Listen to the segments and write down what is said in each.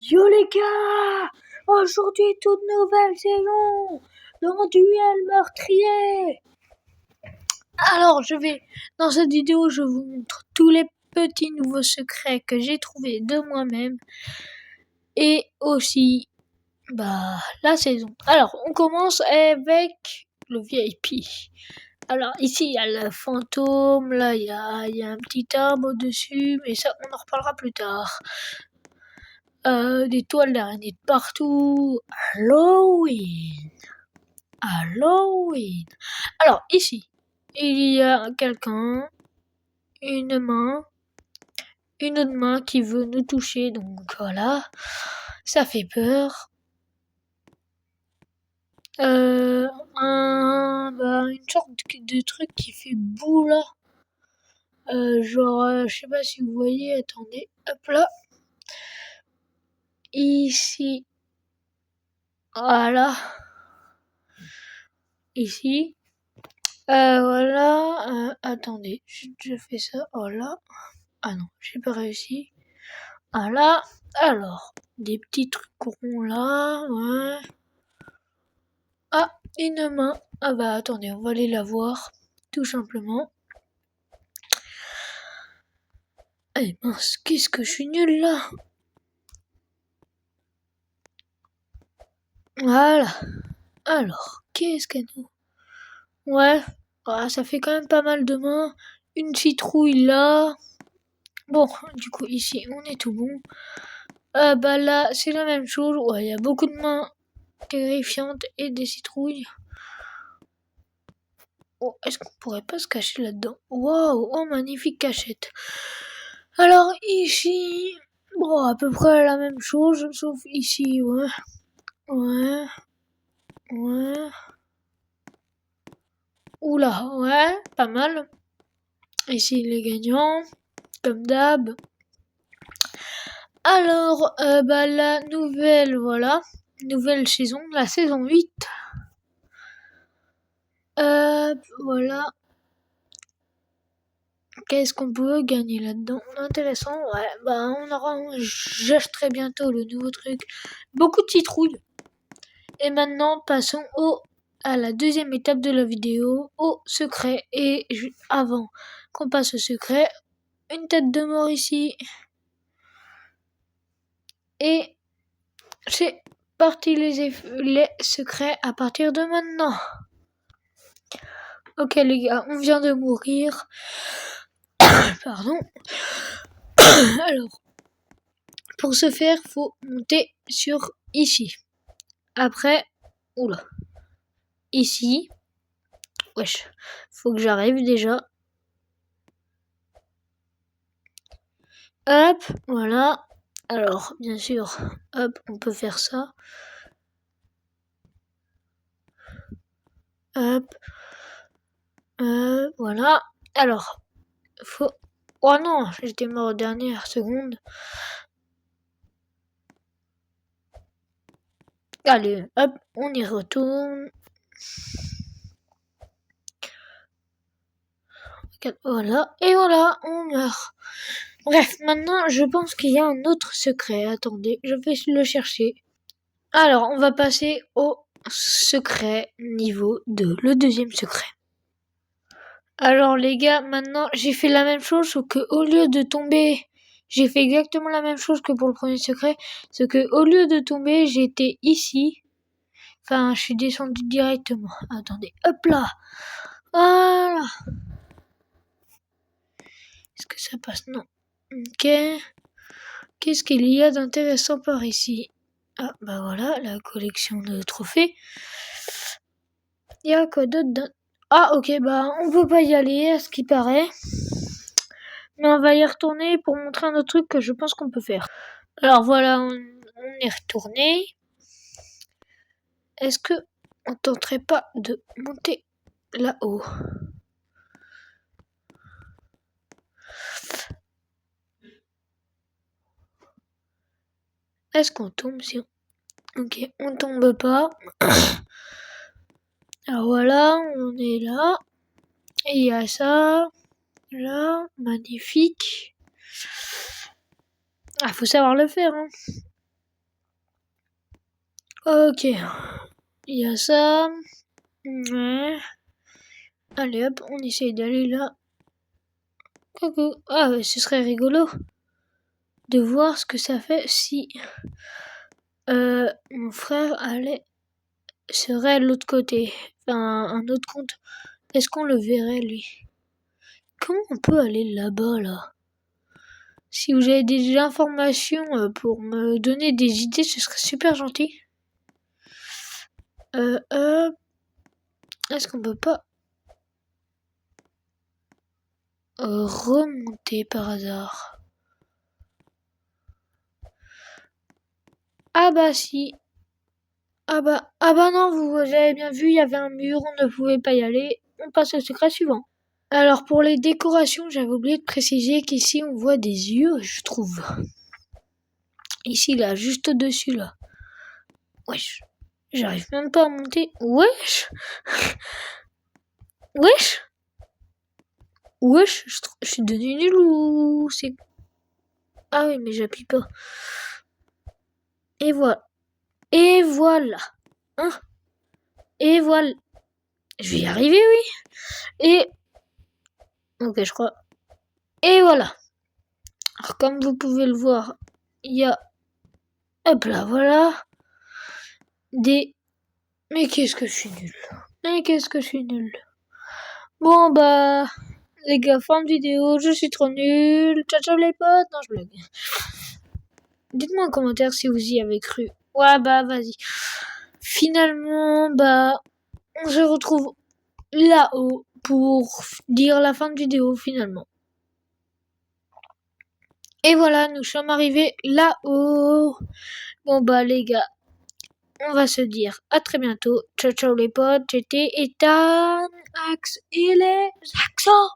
Yo les gars, aujourd'hui toute nouvelle saison dans Duel meurtrier. Alors dans cette vidéo, je vous montre tous les petits nouveaux secrets que j'ai trouvés de moi-même et aussi la saison. Alors on commence avec le VIP. Alors ici il y a le fantôme, là il y a un petit arbre au-dessus, mais ça on en reparlera plus tard. Des toiles d'araignée de partout. Halloween. Alors ici, il y a quelqu'un, une autre main qui veut nous toucher, donc voilà, ça fait peur. Une sorte de truc qui fait boue là. Je sais pas si vous voyez, attendez, hop là. Ici, voilà. Ici, voilà. Attendez, je fais ça. Voilà. Ah non, j'ai pas réussi. Voilà. Alors, des petits trucs ronds là. Ouais. Ah, une main. Ah bah attendez, on va aller la voir. Tout simplement. Eh mince, qu'est-ce que je suis nul là. Voilà. Alors, qu'est-ce qu'elle nous... Ouais. Ah, ça fait quand même pas mal de mains. Une citrouille là. Bon, du coup, ici, on est tout bon. Là, c'est la même chose. Ouais, il y a beaucoup de mains terrifiantes et des citrouilles. Oh, est-ce qu'on pourrait pas se cacher là-dedans? Waouh, oh, magnifique cachette. Alors, ici, bon, à peu près la même chose, sauf ici, ouais. Oula, ouais, pas mal. Ici, les gagnants, comme d'hab. Alors, la nouvelle, voilà, nouvelle saison, la saison 8. Voilà. Qu'est-ce qu'on peut gagner là-dedans? Intéressant, ouais, j'achèterai bientôt le nouveau truc. Beaucoup de citrouilles. Et maintenant, passons à la deuxième étape de la vidéo, au secret. Et avant qu'on passe au secret, une tête de mort ici. Et c'est parti les secrets à partir de maintenant. Ok les gars, on vient de mourir. Pardon. Alors, pour ce faire, faut monter sur ici. Après, oula. Ici. Wesh, faut que j'arrive déjà. Hop, voilà. Alors, bien sûr, hop, on peut faire ça. Hop. Voilà. Alors, faut... Oh non, j'étais mort aux dernières secondes. Allez, hop, on y retourne. Voilà, et voilà, on meurt. Bref, maintenant, je pense qu'il y a un autre secret. Attendez, je vais le chercher. Alors, on va passer au secret niveau 2, le deuxième secret. Alors les gars, maintenant j'ai fait la même chose, sauf que au lieu de tomber, j'ai fait exactement la même chose que pour le premier secret, sauf que au lieu de tomber, j'étais ici. Enfin, je suis descendu directement. Attendez, hop là. Voilà. Est-ce que ça passe? Non. Ok. Qu'est-ce qu'il y a d'intéressant par ici? Ah, bah voilà, la collection de trophées. Il y a quoi d'autre? Ah, ok, on peut pas y aller, à ce qui paraît. Mais on va y retourner pour montrer un autre truc que je pense qu'on peut faire. Alors voilà, on est retourné. Est-ce que on tenterait pas de monter là-haut? Est-ce qu'on tombe si on... Ok, on tombe pas. Alors voilà, on est là. Et il y a ça. Là, magnifique. Ah, faut savoir le faire, hein. Ok, il y a ça. Ouais. Allez hop, on essaye d'aller là. Coucou. Ah, ce serait rigolo de voir ce que ça fait si mon frère serait de l'autre côté. Enfin, un autre compte. Est-ce qu'on le verrait, lui? Comment on peut aller là-bas, là? Si vous avez des informations pour me donner des idées, ce serait super gentil. Est-ce qu'on peut pas remonter par hasard? Ah bah si. Ah bah non, vous avez bien vu, il y avait un mur, on ne pouvait pas y aller. On passe au secret suivant. Alors pour les décorations, j'avais oublié de préciser qu'ici on voit des yeux, je trouve. Ici là, juste au-dessus là. Wesh. J'arrive même pas à monter. Wesh. Wesh. Wesh, je suis devenu nul ou c'est... Ah oui, mais j'appuie pas. Et voilà. Et voilà. Hein? Et voilà. Je vais y arriver, oui. Et... Ok, je crois. Et voilà. Alors, comme vous pouvez le voir, il y a... Hop là, voilà. Mais qu'est-ce que je suis nul. Mais qu'est-ce que je suis nul. Bon, bah... Les gars, fin de vidéo, je suis trop nul. Ciao, ciao les potes. Non, je blague. Dites-moi en commentaire si vous y avez cru. Ouais, bah, vas-y. Finalement, bah... On se retrouve là-haut pour dire la fin de vidéo, finalement. Et voilà, nous sommes arrivés là-haut. Bon, bah, les gars, on va se dire à très bientôt. Ciao, ciao les potes. J'étais Ethan, Axe et les accents.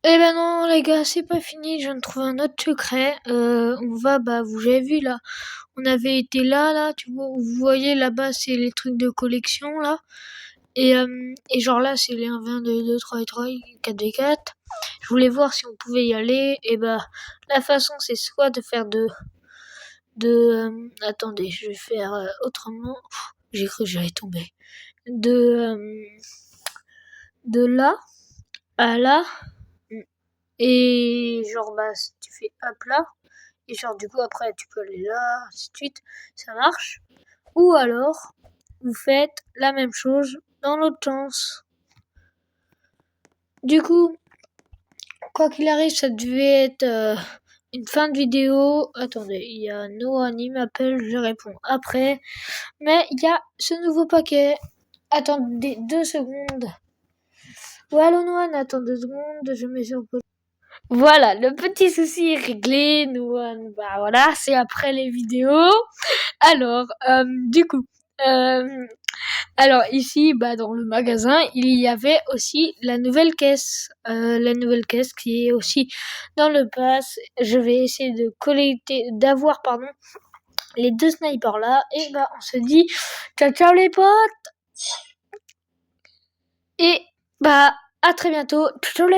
Eh ben non, les gars, c'est pas fini. Je viens de trouver un autre secret. On va, bah, vous avez vu là. On avait été là, tu vois. Vous voyez là-bas, c'est les trucs de collection là. Et genre là, c'est les 1, 20, 2, 2, 3 et 3, 4 v 4. Je voulais voir si on pouvait y aller. Et bah, la façon, c'est soit de faire attendez, je vais faire autrement. J'ai cru que j'allais tomber. De là à là. Et genre, bah, tu fais hop là. Et genre, du coup, après, tu peux aller là, ainsi de suite. Ça marche. Ou alors, vous faites la même chose dans l'autre sens. Du coup, quoi qu'il arrive, ça devait être une fin de vidéo. Attendez, il y a Noah qui m'appelle, je réponds après. Mais il y a ce nouveau paquet. Attendez 2 secondes. Ouais, allô Noah, attends 2 secondes, je mets sur pause. Voilà, le petit souci est réglé. Noah, bah voilà, c'est après les vidéos. Alors, du coup, alors ici, bah dans le magasin, il y avait aussi la nouvelle caisse qui est aussi dans le pass. Je vais essayer d'avoir les 2 snipers là. Et bah on se dit ciao ciao les potes. Et bah à très bientôt. Ciao ciao les